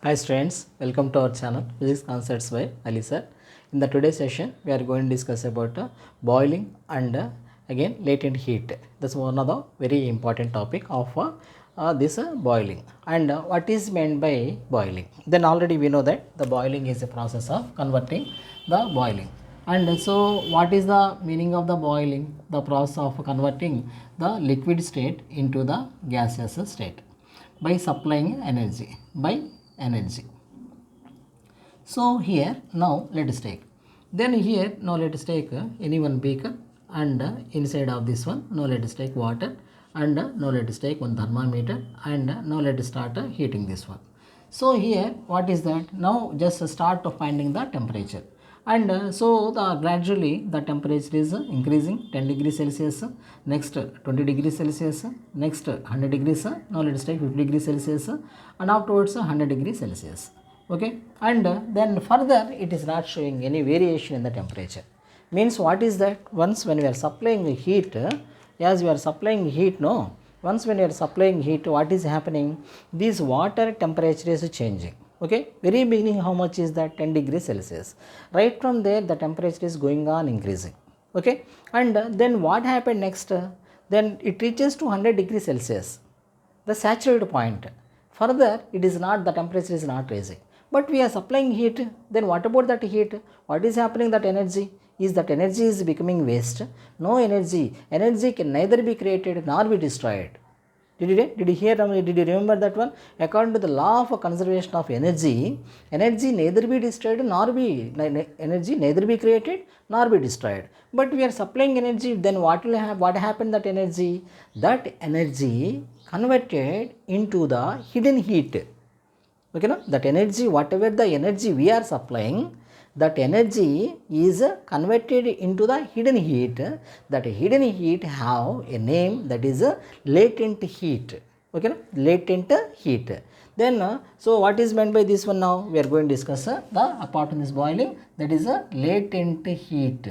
Hi students, welcome to our channel Physics Concepts by Ali sir. In the today's session, we are going to discuss about boiling and again latent heat. That's one of the very important topic of this boiling. And what is meant by boiling? Then already we know that the boiling is a process of converting the boiling. And so what is the meaning of the boiling? The process of converting the liquid state into the gaseous state by supplying energy. So here now let us take. Then here now let us take any one beaker, and inside of this one now let us take water, and now let us take one thermometer, and now let us start heating this one. So here what is that? Now just start finding the temperature. And so gradually the temperature is increasing 10 degrees Celsius, next 20 degrees Celsius, next 100 degrees, now let us take 50 degrees Celsius, and afterwards 100 degrees Celsius. Okay, and then further it is not showing any variation in the temperature. Means what is that? Once when we are supplying heat, as we are supplying heat, no, once when you are supplying heat, what is happening? This water temperature is changing. Okay, very beginning how much is that? 10 degrees Celsius. Right from there the temperature is going on increasing. Okay, and then what happened next? Then it reaches to 100 degrees Celsius, the saturated point. Further it is not, the temperature is not raising, but we are supplying heat. Then what about that heat? What is happening? That energy is becoming waste. No energy can neither be created nor be destroyed. Did you remember that one? According to the law of conservation of energy, energy neither be destroyed nor be energy neither be created nor be destroyed. But we are supplying energy. Then what will happen? What happened? That energy converted into the hidden heat. Okay, no? That energy, whatever the energy we are supplying, that energy is converted into the hidden heat. That hidden heat have a name, that is latent heat. Okay, no? Latent heat. Then so what is meant by this one? Now we are going to discuss the apart from this boiling, that is latent heat.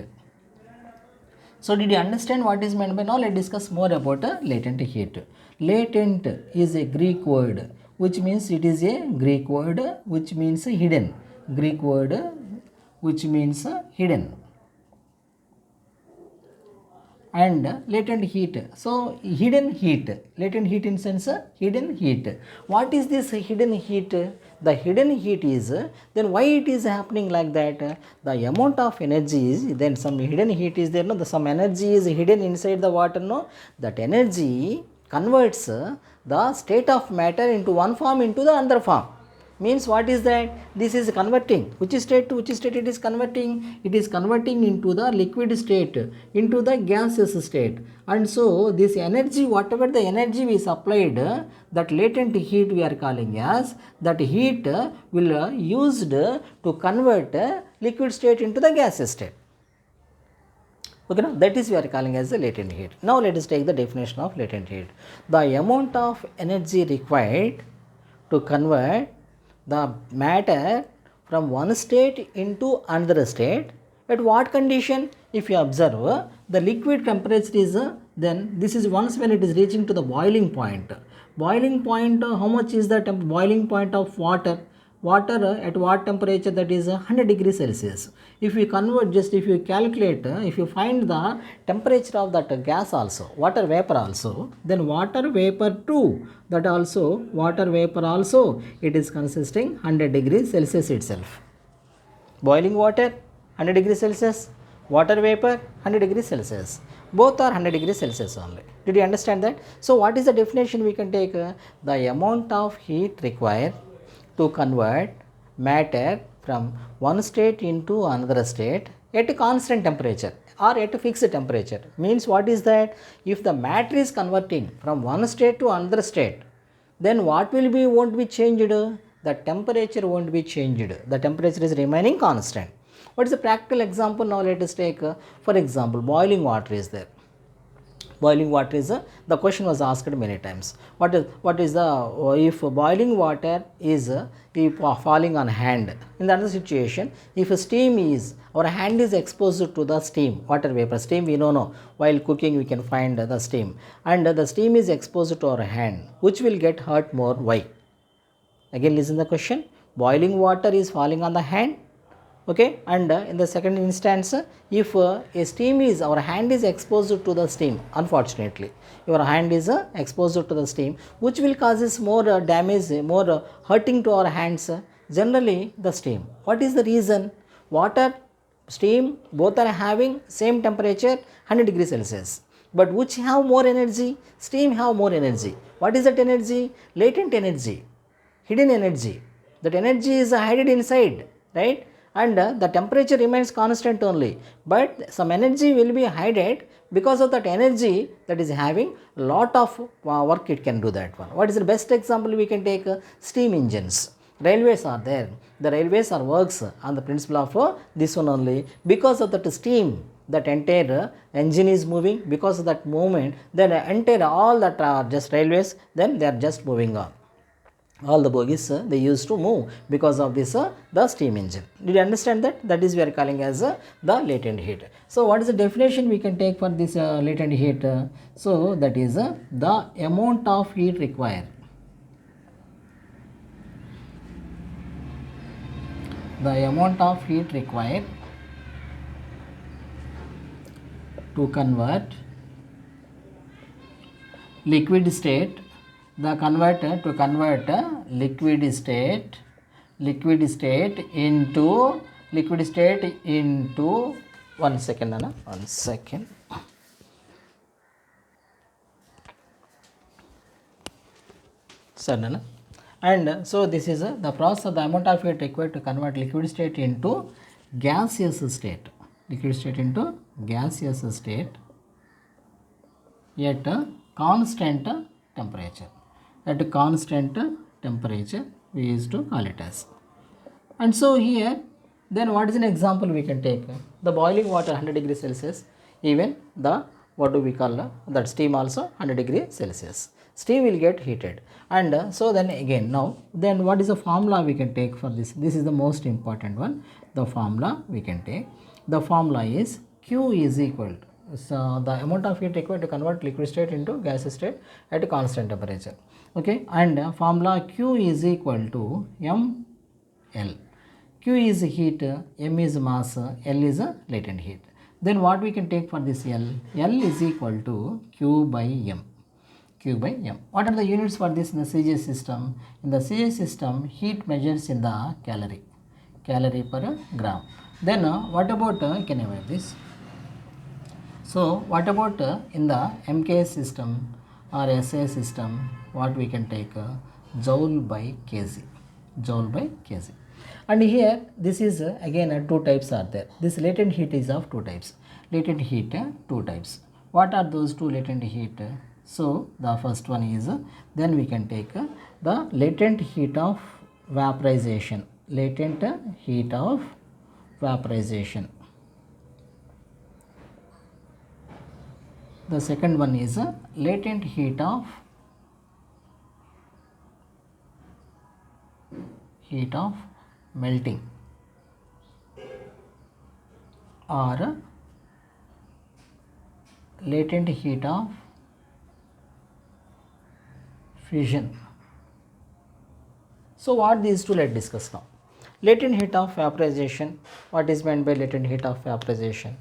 So did you understand what is meant by? Now let's discuss more about latent heat. Latent is a Greek word which means hidden. Greek word which means hidden. And latent heat. So hidden heat in sense hidden heat. What is this hidden heat? The hidden heat is, then why it is happening like that? The amount of energy is, then some hidden heat is there, no, some energy is hidden inside the water, no, that energy converts the state of matter into one form into the another form. Means what is that? This is converting. Which state to which state it is converting? It is converting into the liquid state, into the gaseous state. And so this energy, whatever the energy we supplied, that latent heat we are calling as, that heat will used to convert liquid state into the gaseous state. Okay, now that is we are calling as the latent heat. Now let us take the definition of latent heat. The amount of energy required to convert the matter from one state into another state. At what condition? If you observe, the liquid temperature is then this is once when it is reaching to the boiling point. Boiling point, how much is the boiling point of water? Water at what temperature? That is 100 degrees Celsius. If you convert, just if you calculate, if you find the temperature of that gas also, water vapor also, then water vapor too, that also water vapor also, it is consisting 100 degrees Celsius itself. Boiling water 100 degrees Celsius, water vapor 100 degrees Celsius, both are 100 degrees Celsius only. Did you understand that? So what is the definition we can take? The amount of heat required to convert matter from one state into another state at a constant temperature or at a fixed temperature. Means what is that? If the matter is converting from one state to another state, then what will be, won't be changed? The temperature won't be changed. The temperature is remaining constant. What is the practical example? Now let us take, for example, boiling water is there. Boiling water is the question was asked many times. What is the if boiling water is falling on hand? In the other situation, if a steam is, our hand is exposed to the steam, water vapor, steam we know, no, while cooking we can find the steam, and the steam is exposed to our hand, which will get hurt more? Why? Again listen the question. boiling water is falling on the hand, okay, and in the second instance, if a steam is, our hand is exposed to the steam, unfortunately your hand is exposed to the steam, which will causes more damage, more hurting to our hands, generally the steam. What is the reason? Water, steam, both are having same temperature 100 degrees Celsius, but which have more energy? Steam have more energy. What is that energy? Latent energy, hidden energy. That energy is hidden inside, right? And the temperature remains constant only, but some energy will be hidden. Because of that energy, that is having lot of work, it can do that one. What is the best example we can take? Steam engines. Railways are there. The railways are works on the principle of this one only. Because of that steam, that entire engine is moving. Because of that movement, then entire all that are just railways, then they are just moving on. All the bogies they used to move because of this the steam engine. Did you understand that? That is we are calling as the latent heat. So what is the definition we can take for this latent heat? So that is the amount of heat required. The amount of heat required to convert liquid state, the converter to convert liquid state into 1 second Anna, 1 second. Sir, Anna. And so this is the process of the amount of heat required to convert liquid state into gaseous state. Liquid state into gaseous state at a constant temperature. At a constant temperature, we used to call it as. And so here, then what is an example we can take? The boiling water 100 degrees Celsius, even the, what do we call that steam also 100 degrees Celsius. Steam will get heated. And so then again, now, then what is the formula we can take for this? This is the most important one. The formula we can take. The formula is Q is equal to, so the amount of heat required to convert liquid state into gaseous state at a constant temperature. Okay, and formula Q is equal to mL. Q is heat, M is mass, L is latent heat. Then what we can take for this L? L is equal to Q by M. Q by M. What are the units for this in the CJ system? In the CJ system, heat measures in the calorie per gram. Then what about, can I write this? So what about in the MK system or SA system, what we can take? Joule by kg. Joule by kg. And here this is again two types are there. This latent heat is of two types. Latent heat two types. What are those two latent heat? So the first one is, then we can take the latent heat of vaporization. Latent heat of vaporization. The second one is latent heat of melting or latent heat of fusion. So what these two, let's discuss now. Latent heat of vaporization. What is meant by latent heat of vaporization?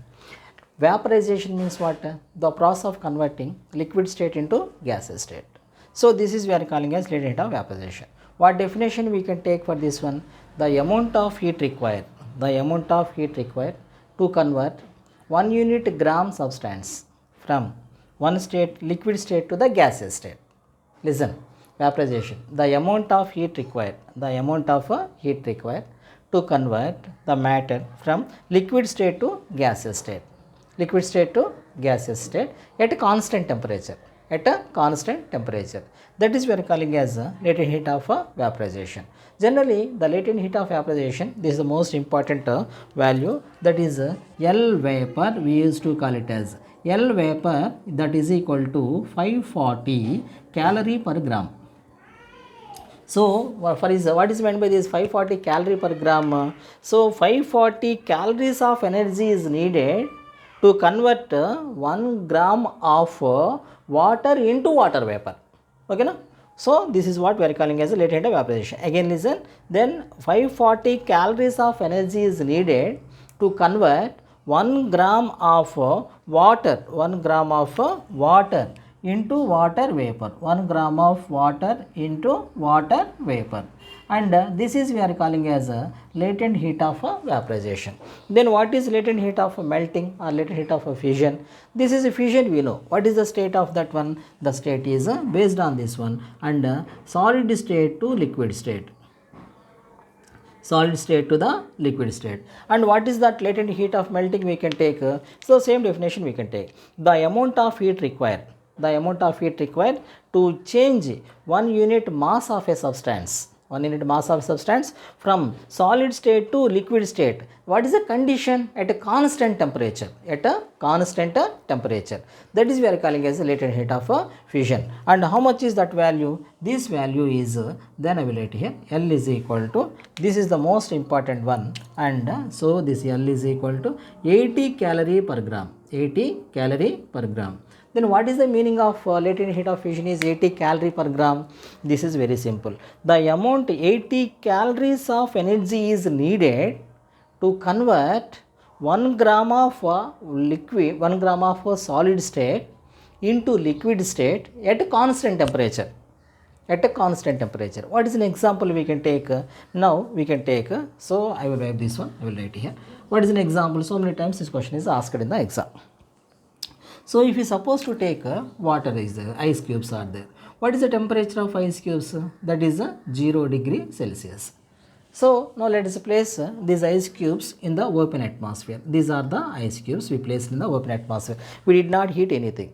Vaporization means what? The process of converting liquid state into gaseous state. So this is we are calling as latent heat of vaporization. What definition we can take for this one? The amount of heat required. The amount of heat required to convert 1 unit gram substance from one state, liquid state, to the gaseous state. Listen, vaporization. The amount of heat required. The amount of heat required to convert the matter from liquid state to gaseous state. Liquid state to gaseous state at a constant temperature. At a constant temperature. That is we are calling as latent heat of vaporization. Generally, the latent heat of vaporization, this is the most important value, that is L vapor, we used to call it as L vapor, that is equal to 540 calorie per gram. So, what is meant by this 540 calorie per gram? So, 540 calories of energy is needed to convert 1 gram of water into water vapor. Okay, no? So this is what we are calling as a latent heat of vaporization. Again listen, then 540 calories of energy is needed to convert 1 gram of water, 1 gram of water into water vapor, 1 gram of water into water vapor, and this is we are calling as a latent heat of vaporization. Then what is latent heat of melting or latent heat of fission? This is a fission, we know. What is the state of that one? The state is based on this one, and solid state to liquid state, solid state to the liquid state. And what is that latent heat of melting we can take? So same definition we can take. The amount of heat required, the amount of heat required to change 1 unit mass of a substance, 1 unit mass of substance from solid state to liquid state. What is the condition? At a constant temperature, at a constant temperature. That is we are calling as a latent heat of fission. And how much is that value? This value is, then I will write here, L is equal to, this is the most important one, and so this L is equal to 80 calorie per gram, 80 calorie per gram. Then what is the meaning of latent heat of fission is 80 calorie per gram? This is very simple. The amount 80 calories of energy is needed to convert 1 gram of liquid, 1 gram of solid state into liquid state at a constant temperature, at a constant temperature. What is an example we can take? Now we can take, so I will write this one, I will write here. What is an example? So many times this question is asked in the exam. So if you suppose to take water is there, ice cubes are there. What is the temperature of ice cubes? That is 0 degree Celsius. So now let us place these ice cubes in the open atmosphere. These are the ice cubes we placed in the open atmosphere. We did not heat anything.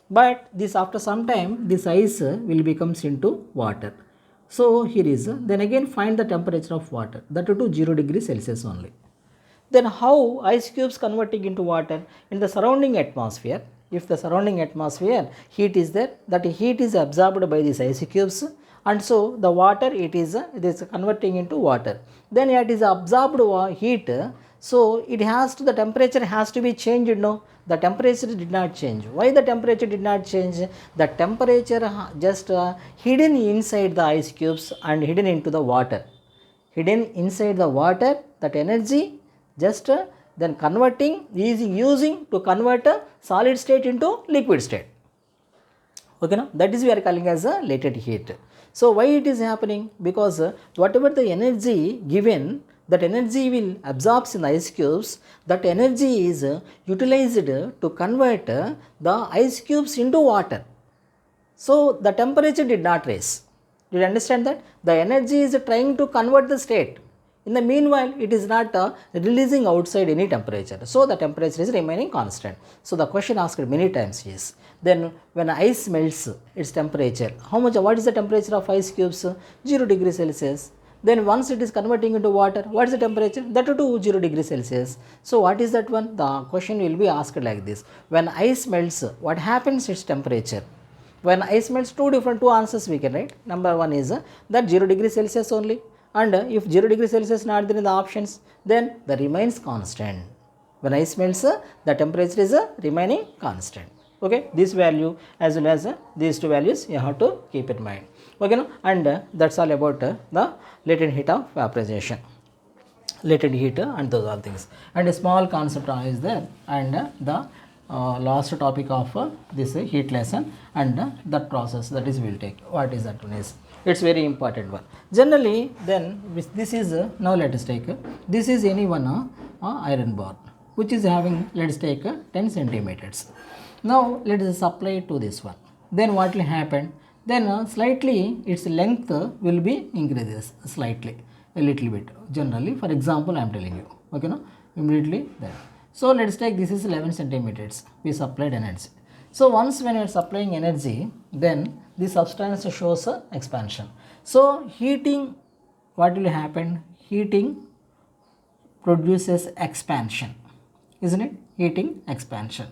But this after some time this ice will becomes into water. So here is, then again find the temperature of water, that to 0 degree Celsius only. Then how ice cubes converting into water? In the surrounding atmosphere, if the surrounding atmosphere heat is there, that heat is absorbed by these ice cubes, and so the water it is converting into water. Then it is absorbed heat, so it has to, the temperature has to be changed. No, the temperature did not change. Why the temperature did not change? The temperature just hidden inside the ice cubes and hidden into the water, hidden inside the water, that energy just then converting is using to convert a solid state into liquid state. Okay, now that is we are calling as a latent heat. So why it is happening? Because whatever the energy given, that energy will absorb in the ice cubes, that energy is utilized to convert the ice cubes into water. So the temperature did not rise. Did you understand that? The energy is trying to convert the state. In the meanwhile, it is not releasing outside any temperature. So the temperature is remaining constant. So the question asked many times is, then when ice melts, its temperature, how much, what is the temperature of ice cubes? 0 degree Celsius. Then once it is converting into water, what is the temperature? That too 0 degree Celsius. So what is that one? The question will be asked like this. When ice melts, what happens its temperature? When ice melts, two answers we can write. Number one is that 0 degree Celsius only. And if 0 degree Celsius not there in the options, then the remains constant. When ice melts, the temperature is remaining constant. Okay, this value as well as these two values you have to keep in mind. Okay, no? And that's all about the latent heat of vaporization, latent heat and those all things. And a small concept is there, and the last topic of this heat lesson, and that process, that is we will take. What is that one is? It's very important one. Generally, then this is now let us take this is any one iron bar which is having, let us take 10 centimeters. Now let us apply it to this one. Then what will happen? Then slightly its length will be increases slightly, a little bit. Generally, for example, I am telling you. Okay, no, immediately there. So let us take this is 11 centimeters. We supplied energy. So once when it's applying energy, then the substance shows expansion. So heating, what will happen? Heating produces expansion, isn't it? Heating expansion.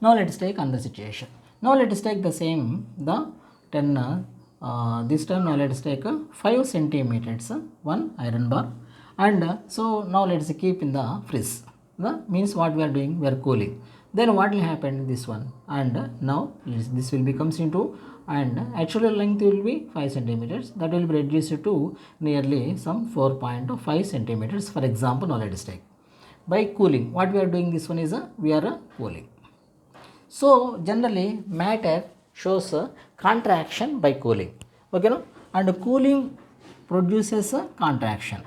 Now let us take another situation. Now let us take the same, the 10 this time now let us take 5 centimeters one iron bar, and so now let us keep in the fridge. The means what we are doing, we are cooling. then what will happen in this one, and now this will becomes into, and actual length will be 5 centimeters, that will be reduced to nearly some 4.5 centimeters. For example, now let us take by cooling. What we are doing, this one is we are cooling. So generally matter shows a contraction by cooling, okay, no? And cooling produces a contraction.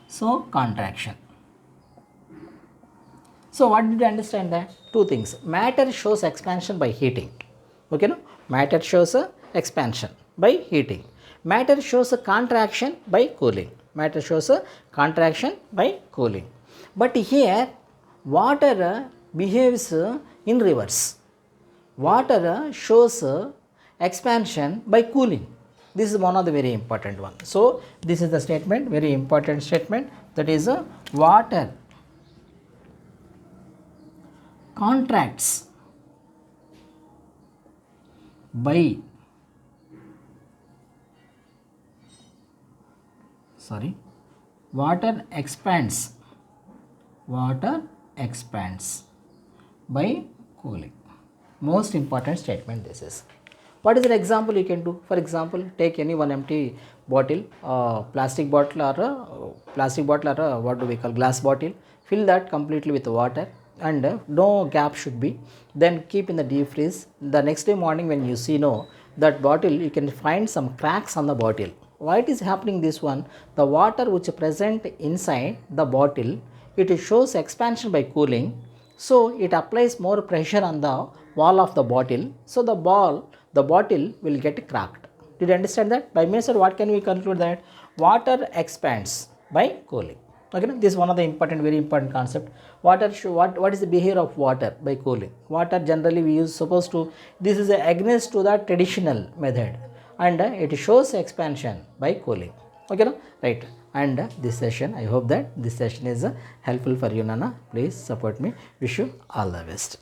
So contraction. So what did you understand that? Two things. Matter shows expansion by heating. Okay, no? Matter shows a expansion by heating. Matter shows a contraction by cooling. Matter shows a contraction by cooling. But here water behaves in reverse. Water shows expansion by cooling. This is one of the very important one. So this is the statement, very important statement, that is water contracts by water expands by cooling. Most important statement this is. What is an example you can do? For example, take any one empty bottle, plastic bottle or what do we call, glass bottle, fill that completely with water, and no gap should be, then keep in the deep freeze. The next day morning when you see that bottle, you can find some cracks on the bottle. Why it is happening this one? The water which is present inside the bottle, it shows expansion by cooling, so it applies more pressure on the wall of the bottle, so the bottle will get cracked. Did you understand that? By means of what can we conclude? That water expands by cooling. Okay, this is one of the important, very important concept. Water what is the behavior of water by cooling? Water generally we use supposed to, this is against to the traditional method, and it shows expansion by cooling. Okay, no? Right. And this session, I hope that this session is helpful for you, Nana. Please support me. Wish you all the best.